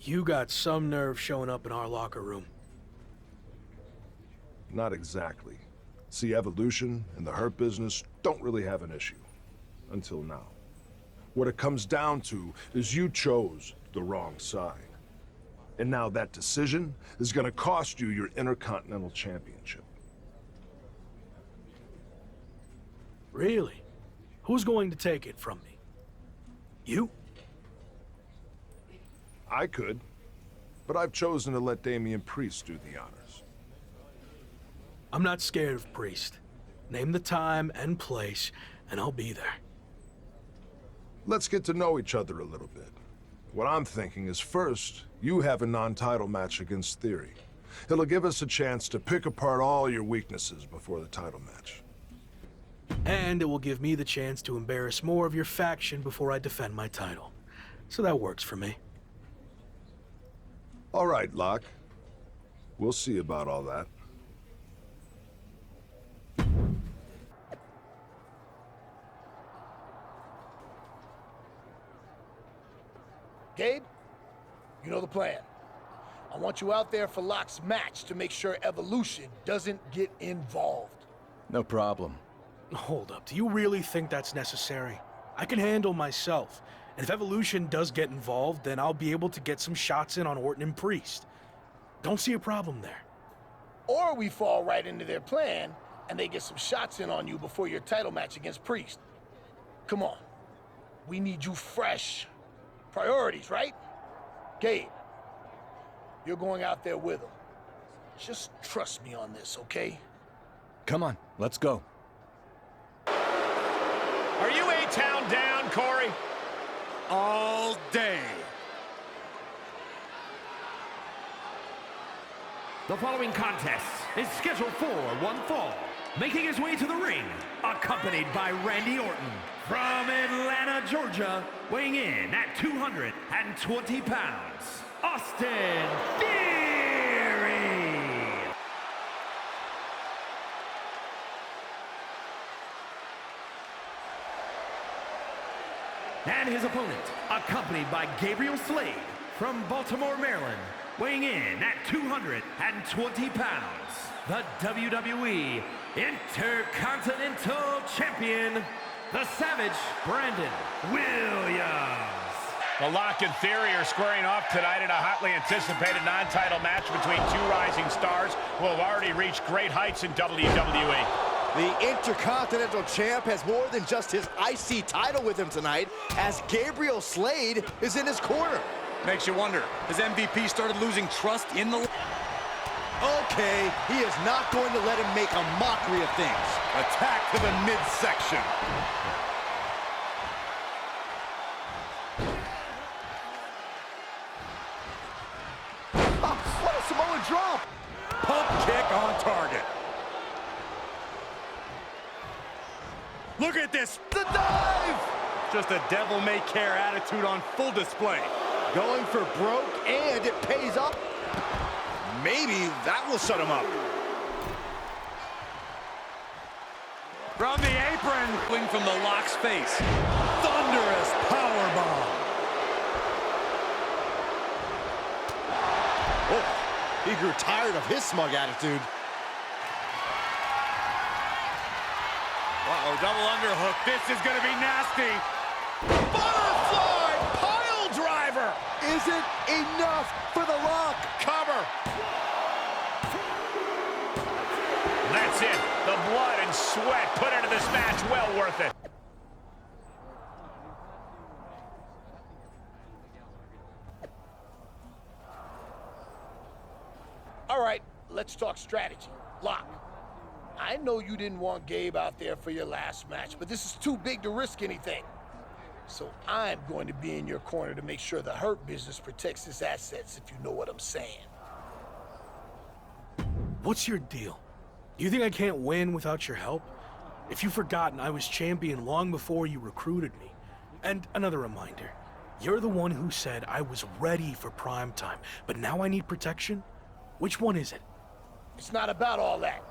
You got some nerve showing up in our locker room. Not exactly. See, Evolution and the Hurt Business don't really have an issue. Until now. What it comes down to is you chose the wrong side. And now that decision is gonna cost you your Intercontinental Championship. Really? Who's going to take it from me? You? I could, but I've chosen to let Damian Priest do the honors. I'm not scared of Priest. Name the time and place, and I'll be there. Let's get to know each other a little bit. What I'm thinking is first, you have a non-title match against Theory. It'll give us a chance to pick apart all your weaknesses before the title match. And it will give me the chance to embarrass more of your faction before I defend my title. So that works for me. All right, Locke. We'll see about all that. Gabe, you know the plan. I want you out there for Locke's match to make sure Evolution doesn't get involved. No problem. Hold up, do you really think that's necessary? I can handle myself. And if Evolution does get involved, then I'll be able to get some shots in on Orton and Priest. Don't see a problem there. Or we fall right into their plan, and they get some shots in on you before your title match against Priest. Come on. We need you fresh. Priorities, right? Gabe, you're going out there with them. Just trust me on this, okay? Come on, let's go. Are you A-Town down, Corey? All day. The following contest is scheduled for one fall. Making his way to the ring, accompanied by Randy Orton. From Atlanta, Georgia, weighing in at 220 pounds, Austin Theory! And his opponent, accompanied by Gabriel Slade, from Baltimore, Maryland, weighing in at 220 pounds, the WWE Intercontinental Champion, the Savage Brandon Williams. The Locke and Theory are squaring off tonight in a hotly anticipated non-title match between two rising stars who have already reached great heights in WWE. The Intercontinental Champ has more than just his IC title with him tonight, as Gabriel Slade is in his corner. Makes you wonder, has MVP started losing trust in the... Okay, he is not going to let him make a mockery of things. Attack to the midsection. Oh, what a Samoan drop! Pump kick on target. Look at this, the dive! Just a devil-may-care attitude on full display. Going for broke, and it pays off. Maybe that will shut him up. From the apron, wing from the Locke's face. Thunderous powerbomb. Oh, he grew tired of his smug attitude. Uh-oh, double underhook. This is going to be nasty. Butterfly pile driver! Is it enough for the Lock? Cover. That's it. The blood and sweat put into this match, well worth it. All right, let's talk strategy. Locke, I know you didn't want Gabe out there for your last match, but this is too big to risk anything. So I'm going to be in your corner to make sure the Hurt Business protects his assets, if you know what I'm saying. What's your deal? You think I can't win without your help? If you've forgotten, I was champion long before you recruited me. And another reminder, you're the one who said I was ready for prime time, but now I need protection? Which one is it? It's not about all that.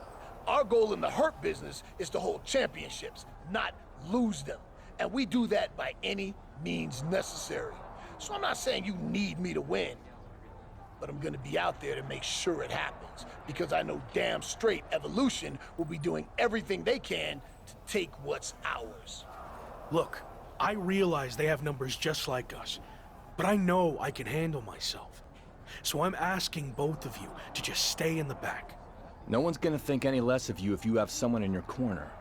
Our goal in the Hurt Business is to hold championships, not lose them. And we do that by any means necessary. So I'm not saying you need me to win, but I'm gonna be out there to make sure it happens, because I know damn straight Evolution will be doing everything they can to take what's ours. Look, I realize they have numbers just like us, but I know I can handle myself. So I'm asking both of you to just stay in the back. No one's gonna think any less of you if you have someone in your corner.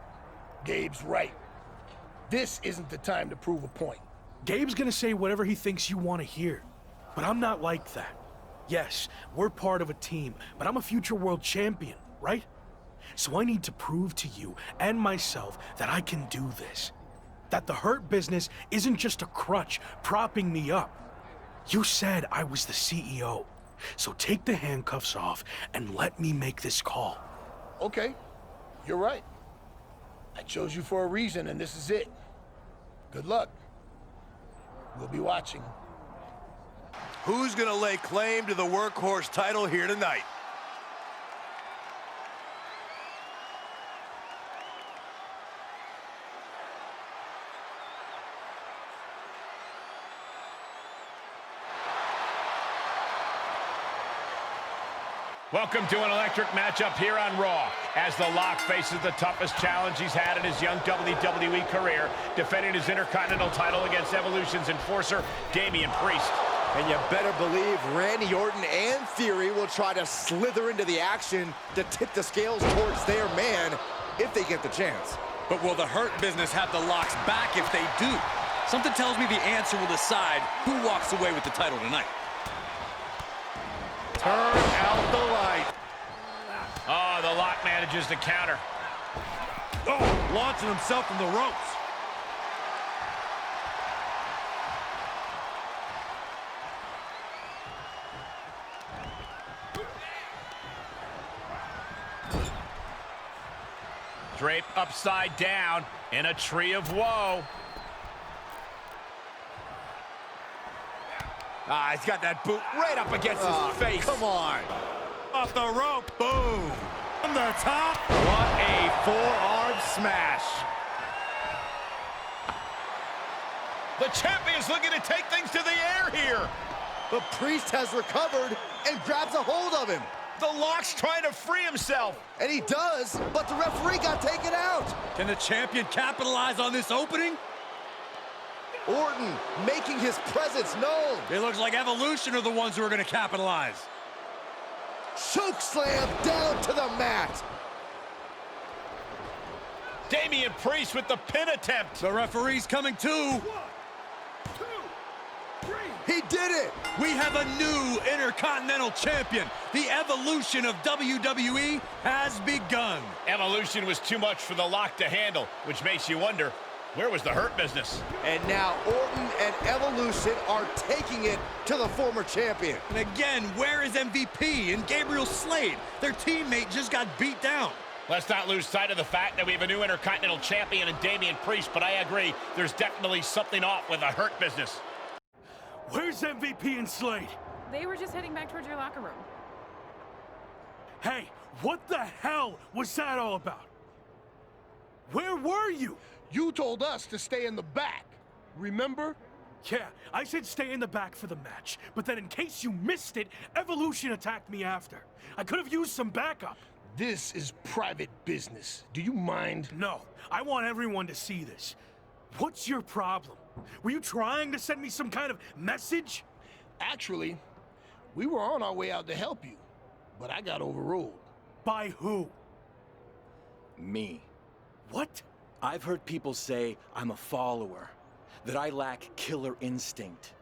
Gabe's right. This isn't the time to prove a point. Gabe's gonna say whatever he thinks you want to hear, but I'm not like that. Yes, we're part of a team, but I'm a future world champion, right? So I need to prove to you and myself that I can do this. That the Hurt Business isn't just a crutch propping me up. You said I was the CEO, so take the handcuffs off and let me make this call. Okay, you're right. I chose you for a reason, and this is it. Good luck. We'll be watching. Who's gonna lay claim to the workhorse title here tonight? Welcome to an electric matchup here on Raw, as The Lock faces the toughest challenge he's had in his young WWE career, defending his Intercontinental title against Evolution's enforcer, Damian Priest. And you better believe Randy Orton and Theory will try to slither into the action to tip the scales towards their man if they get the chance. But will the Hurt Business have the Locks back if they do? Something tells me the answer will decide who walks away with the title tonight. Turn out the light. Oh, The Lock manages to counter. Oh, launching himself from the ropes. Draped upside down in a tree of woe. Ah, he's got that boot right up against his face. Come on. Off the rope. Boom. From the top. What a forearm smash. The champion's looking to take things to the air here. But Priest has recovered and grabs a hold of him. The Lock's trying to free himself. And he does, but the referee got taken out. Can the champion capitalize on this opening? Orton making his presence known. It looks like Evolution are the ones who are going to capitalize. Choke slam down to the mat. Damian Priest with the pin attempt. The referee's coming too. He did it. We have a new Intercontinental Champion. The evolution of WWE has begun. Evolution was too much for The Lock to handle, which makes you wonder, where was the Hurt Business? And now Orton and Evolution are taking it to the former champion. And again, where is MVP and Gabriel Slade? Their teammate just got beat down. Let's not lose sight of the fact that we have a new Intercontinental Champion in Damian Priest, but I agree, there's definitely something off with the Hurt Business. Where's MVP and Slade? They were just heading back towards your locker room. Hey, what the hell was that all about? Where were you? You told us to stay in the back, remember? Yeah, I said stay in the back for the match, but then in case you missed it, Evolution attacked me after. I could have used some backup. This is private business. Do you mind? No, I want everyone to see this. What's your problem? Were you trying to send me some kind of message? Actually, we were on our way out to help you, but I got overruled. By who? Me. What? I've heard people say I'm a follower, that I lack killer instinct,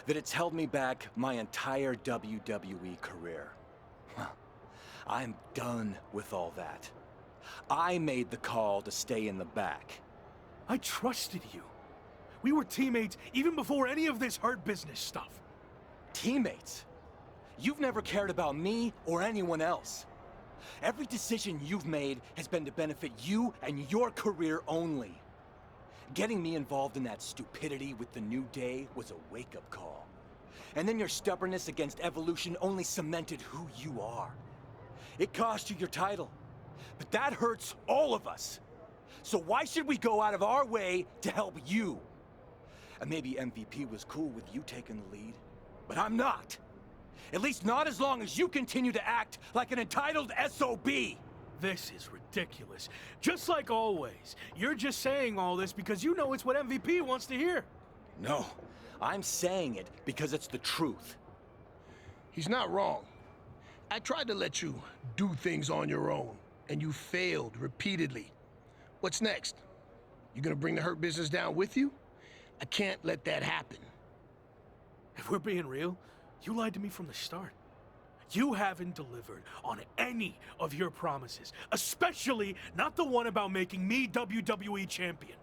that it's held me back my entire WWE career. I'm done with all that. I made the call to stay in the back. I trusted you. We were teammates even before any of this Hurt Business stuff. Teammates? You've never cared about me or anyone else. Every decision you've made has been to benefit you and your career only. Getting me involved in that stupidity with the New Day was a wake-up call. And then your stubbornness against Evolution only cemented who you are. It cost you your title, but that hurts all of us. So why should we go out of our way to help you? And maybe MVP was cool with you taking the lead, but I'm not. At least not as long as you continue to act like an entitled SOB. This is ridiculous. Just like always, you're just saying all this because you know it's what MVP wants to hear. No, I'm saying it because it's the truth. He's not wrong. I tried to let you do things on your own, and you failed repeatedly. What's next? You gonna bring the Hurt Business down with you? I can't let that happen. If we're being real, you lied to me from the start. You haven't delivered on any of your promises, especially not the one about making me WWE champion.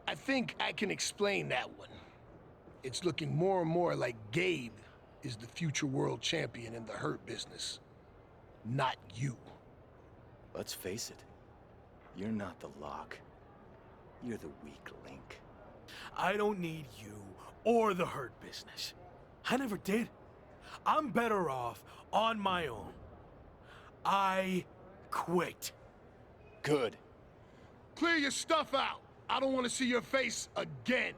I think I can explain that one. It's looking more and more like Gabe is the future world champion in the Hurt Business, not you. Let's face it, you're not the lock. You're the weak link. I don't need you or the Hurt Business. I never did. I'm better off on my own. I quit. Good. Clear your stuff out. I don't want to see your face again.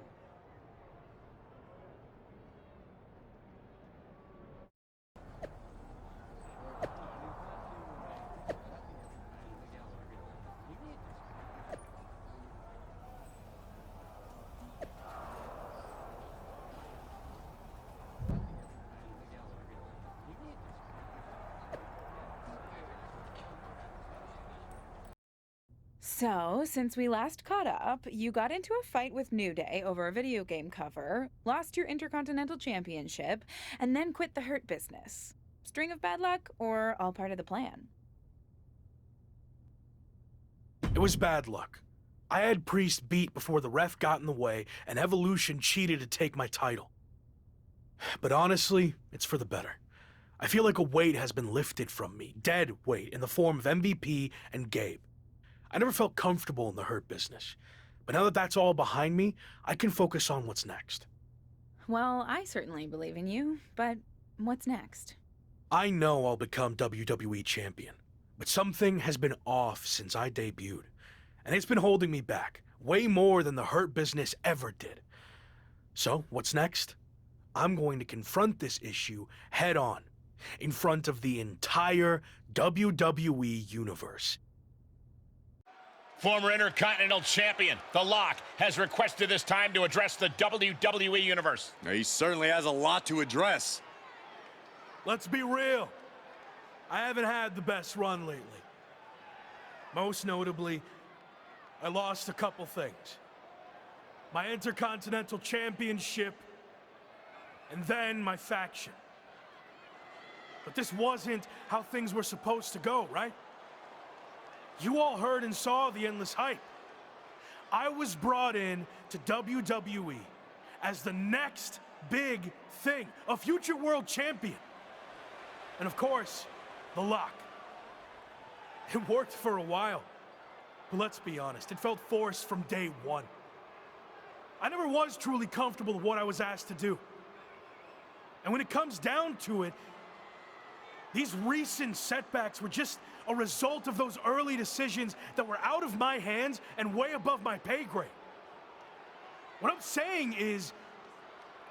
So, since we last caught up, you got into a fight with New Day over a video game cover, lost your Intercontinental Championship, and then quit the Hurt Business. String of bad luck, or all part of the plan? It was bad luck. I had Priest beat before the ref got in the way, and Evolution cheated to take my title. But honestly, it's for the better. I feel like a weight has been lifted from me, dead weight, in the form of MVP and Gabe. I never felt comfortable in the Hurt Business, but now that that's all behind me, I can focus on what's next. Well, I certainly believe in you, but what's next? I know I'll become WWE champion, but something has been off since I debuted, and it's been holding me back, way more than the Hurt Business ever did. So, what's next? I'm going to confront this issue head on, in front of the entire WWE universe. Former Intercontinental Champion, The Lock, has requested this time to address the WWE Universe. He certainly has a lot to address. Let's be real. I haven't had the best run lately. Most notably, I lost a couple things. My Intercontinental Championship, and then my faction. But this wasn't how things were supposed to go, right? You all heard and saw the endless hype. I was brought in to WWE as the next big thing, a future world champion. And of course, The Lock. It worked for a while, but let's be honest, it felt forced from day one. I never was truly comfortable with what I was asked to do. And when it comes down to it, these recent setbacks were just a result of those early decisions that were out of my hands and way above my pay grade. What I'm saying is,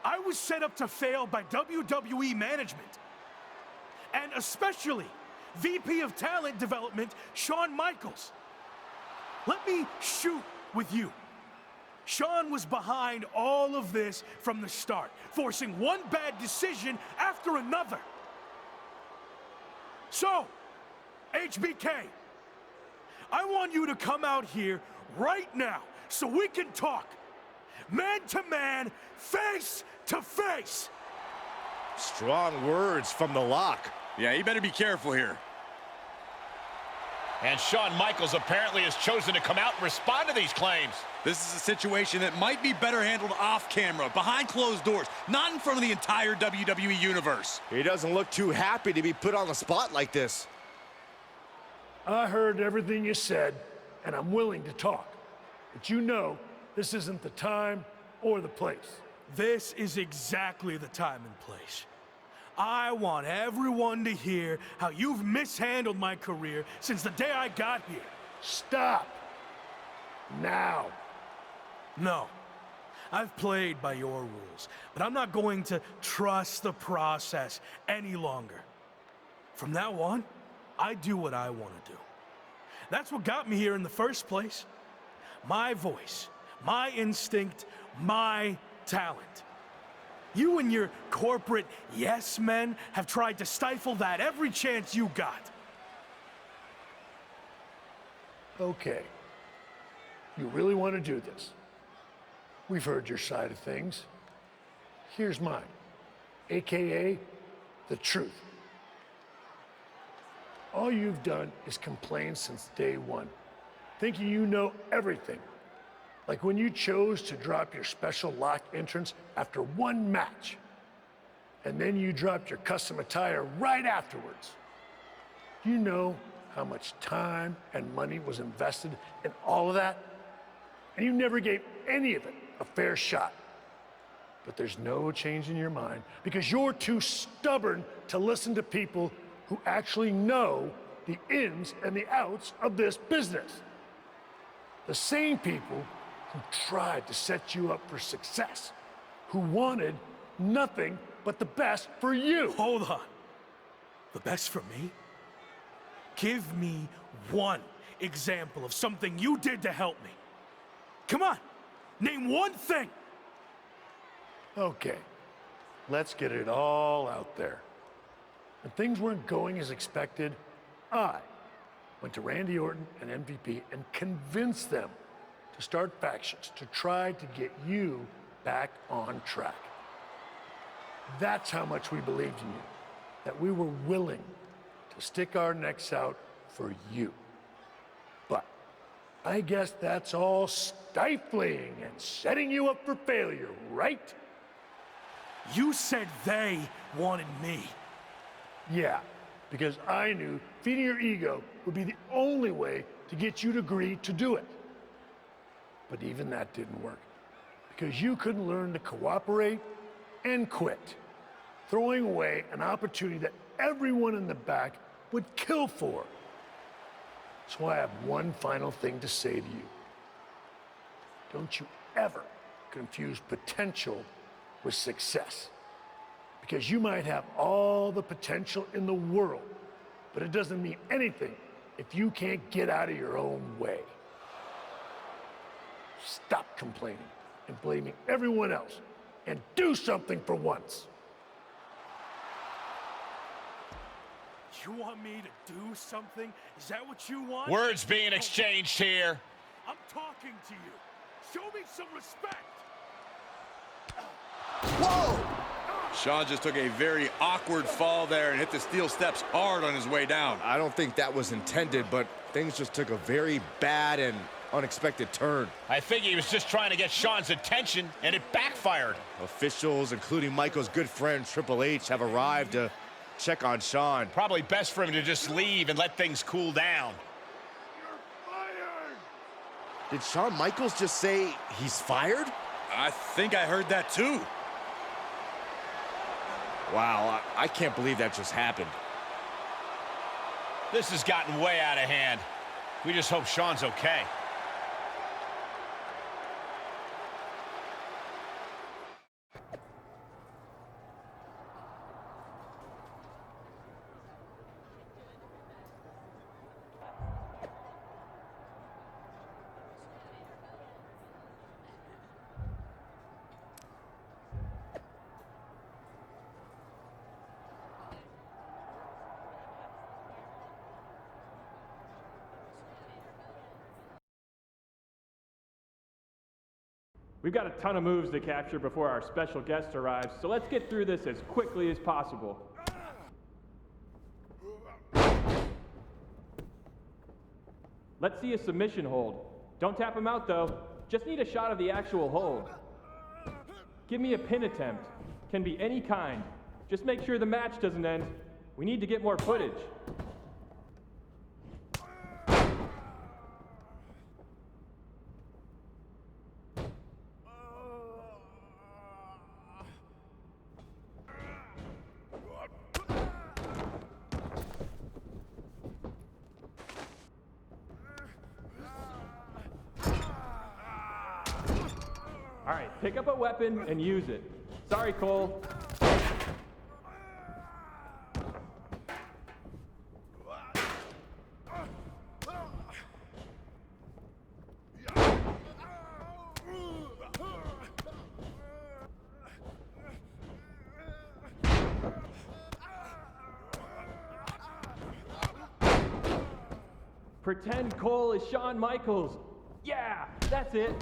I was set up to fail by WWE management. And especially VP of Talent Development, Shawn Michaels. Let me shoot with you. Shawn was behind all of this from the start, forcing one bad decision after another. So, HBK, I want you to come out here right now so we can talk. Man to man, face to face. Strong words from The Lock. Yeah, you better be careful here. And Shawn Michaels apparently has chosen to come out and respond to these claims. This is a situation that might be better handled off camera, behind closed doors, not in front of the entire WWE Universe. He doesn't look too happy to be put on the spot like this. I heard everything you said, and I'm willing to talk. But you know, this isn't the time or the place. This is exactly the time and place. I want everyone to hear how you've mishandled my career since the day I got here. Stop. Now. No. I've played by your rules, but I'm not going to trust the process any longer. From now on, I do what I want to do. That's what got me here in the first place. My voice, my instinct, my talent. You and your corporate yes men have tried to stifle that every chance you got. Okay. You really want to do this? We've heard your side of things. Here's mine, AKA the truth. All you've done is complain since day one, thinking you know everything. Like when you chose to drop your special lock entrance after one match, and then you dropped your custom attire right afterwards. You know how much time and money was invested in all of that, and you never gave any of it a fair shot. But there's no change in your mind because you're too stubborn to listen to people who actually know the ins and the outs of this business. The same people who tried to set you up for success, who wanted nothing but the best for you. Hold on. The best for me? Give me one example of something you did to help me. Come on, name one thing. Okay, let's get it all out there. When things weren't going as expected, I went to Randy Orton and MVP and convinced them to start factions to try to get you back on track. That's how much we believed in you, that we were willing to stick our necks out for you. But I guess that's all stifling and setting you up for failure, right? You said they wanted me. Yeah, because I knew feeding your ego would be the only way to get you to agree to do it. But even that didn't work, because you couldn't learn to cooperate and quit, throwing away an opportunity that everyone in the back would kill for. So I have one final thing to say to you. Don't you ever confuse potential with success. Because you might have all the potential in the world, but it doesn't mean anything if you can't get out of your own way. Stop complaining and blaming everyone else and do something for once. You want me to do something? Is that what you want? Words being exchanged here. I'm talking to you. Show me some respect. Whoa! Shawn just took a very awkward fall there and hit the steel steps hard on his way down. I don't think that was intended, but things just took a very bad and unexpected turn. I think he was just trying to get Shawn's attention, and it backfired. Officials, including Michael's good friend Triple H, have arrived to check on Shawn. Probably best for him to just leave and let things cool down. Did Shawn Michaels just say he's fired? I think I heard that too. Wow, I can't believe that just happened. This has gotten way out of hand. We just hope Shawn's okay. We've got a ton of moves to capture before our special guest arrives, so let's get through this as quickly as possible. Let's see a submission hold. Don't tap him out though, just need a shot of the actual hold. Give me a pin attempt. Can be any kind. Just make sure the match doesn't end. We need to get more footage. All right, pick up a weapon and use it. Sorry, Cole. Pretend Cole is Shawn Michaels. Yeah, that's it.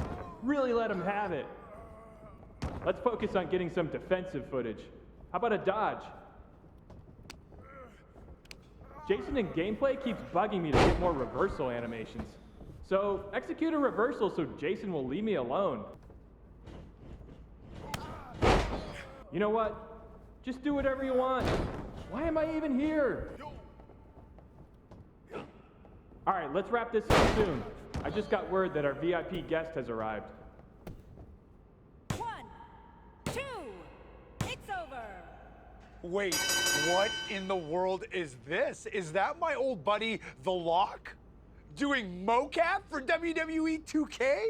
Really let him have it. Let's focus on getting some defensive footage. How about a dodge? Jason in gameplay keeps bugging me to get more reversal animations. So execute a reversal so Jason will leave me alone. You know what? Just do whatever you want. Why am I even here? All right, let's wrap this up soon. I just got word that our VIP guest has arrived. 1, 2, it's over. Wait, what in the world is this? Is that my old buddy, The Lock? Doing mocap for WWE 2K?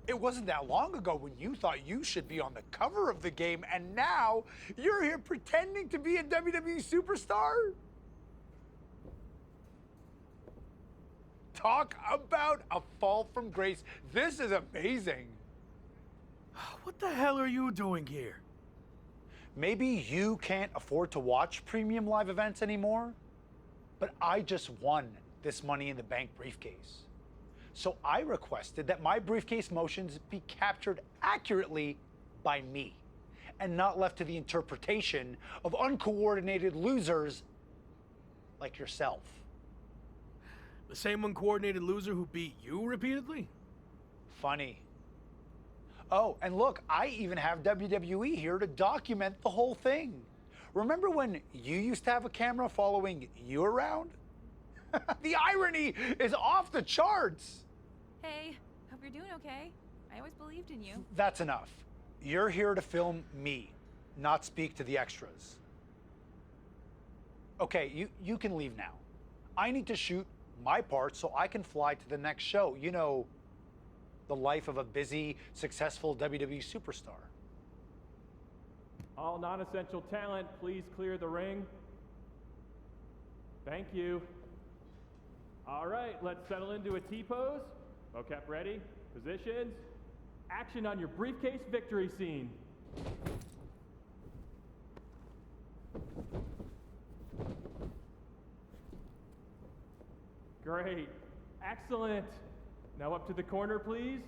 It wasn't that long ago when you thought you should be on the cover of the game, and now you're here pretending to be a WWE superstar? Talk about a fall from grace. This is amazing. What the hell are you doing here? Maybe you can't afford to watch premium live events anymore, but I just won this Money in the Bank briefcase. So I requested that my briefcase motions be captured accurately by me and not left to the interpretation of uncoordinated losers like yourself. The same uncoordinated loser who beat you repeatedly? Funny. Oh, and look, I even have WWE here to document the whole thing. Remember when you used to have a camera following you around? The irony is off the charts. Hey, hope you're doing okay. I always believed in you. That's enough. You're here to film me, not speak to the extras. Okay, you can leave now. I need to shoot my part so I can fly to the next show. You know, the life of a busy, successful WWE superstar. All non-essential talent, please clear the ring. Thank you. All right, let's settle into a T-pose. Mocap ready, positions. Action on your briefcase victory scene. Great, excellent. Now up to the corner, please.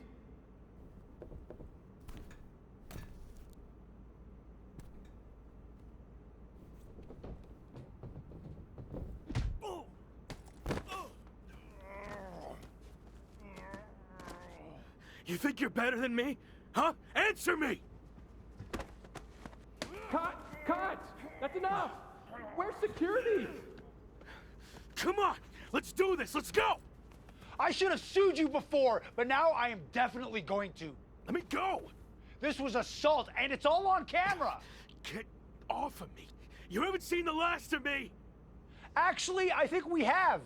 You think you're better than me? Huh? Answer me! Cut! Cut! That's enough! Where's security? Come on! Let's do this! Let's go! I should have sued you before, but now I am definitely going to. Let me go! This was assault, and it's all on camera! Get off of me! You haven't seen the last of me! Actually, I think we have.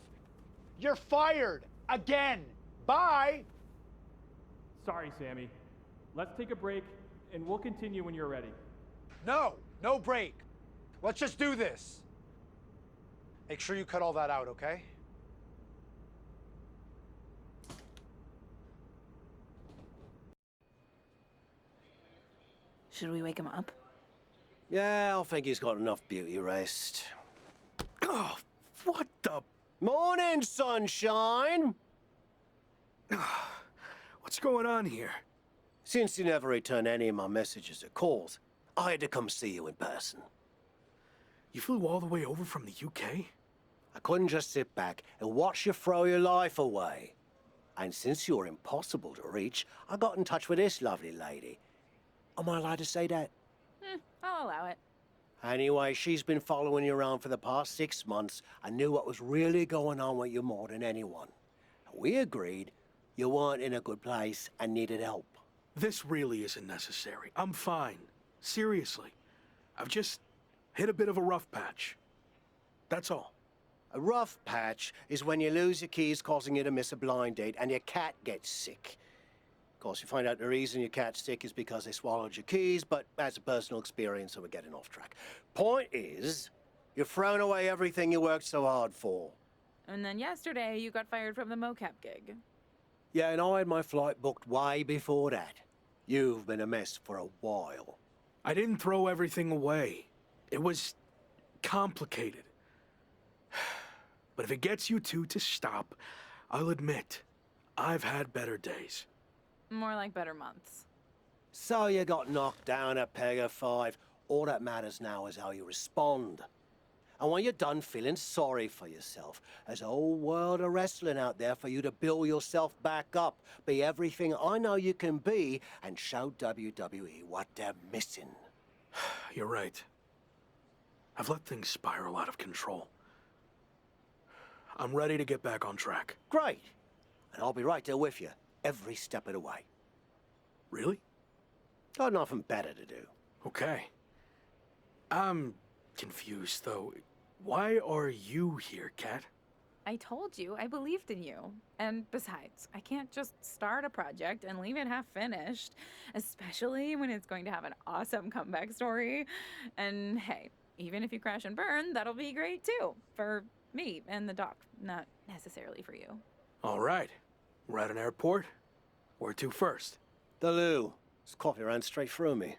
You're fired. Again. Bye! Sorry, Sami. Let's take a break, and we'll continue when you're ready. No, no break. Let's just do this. Make sure you cut all that out, okay? Should we wake him up? Yeah, I think he's got enough beauty rest. Oh, what the? Morning, sunshine! What's going on here? Since you never returned any of my messages or calls, I had to come see you in person. You flew all the way over from the UK? I couldn't just sit back and watch you throw your life away. And since you're impossible to reach, I got in touch with this lovely lady. Am I allowed to say that? I'll allow it. Anyway, she's been following you around for the past 6 months and knew what was really going on with you more than anyone. We agreed you weren't in a good place and needed help. This really isn't necessary. I'm fine. Seriously. I've just hit a bit of a rough patch. That's all. A rough patch is when you lose your keys, causing you to miss a blind date, and your cat gets sick. Of course, you find out the reason you can't stick is because they swallowed your keys, but that's a personal experience, so we're getting off track. Point is, you've thrown away everything you worked so hard for. And then yesterday, you got fired from the Mocap gig. Yeah, and I had my flight booked way before that. You've been a mess for a while. I didn't throw everything away. It was complicated. But if it gets you two to stop, I'll admit, I've had better days. More like better months. So you got knocked down a peg of 5. All that matters now is how you respond. And when you're done feeling sorry for yourself, there's a whole world of wrestling out there for you to build yourself back up, be everything I know you can be, and show WWE what they're missing. You're right. I've let things spiral out of control. I'm ready to get back on track. Great. And I'll be right there with you, every step of the way. Really? Got nothing better to do. Okay. I'm confused, though. Why are you here, Kat? I told you, I believed in you. And besides, I can't just start a project and leave it half finished, especially when it's going to have an awesome comeback story. And hey, even if you crash and burn, that'll be great too. For me and the doc, not necessarily for you. All right. We're at an airport. Where to first? The loo. This coffee ran straight through me.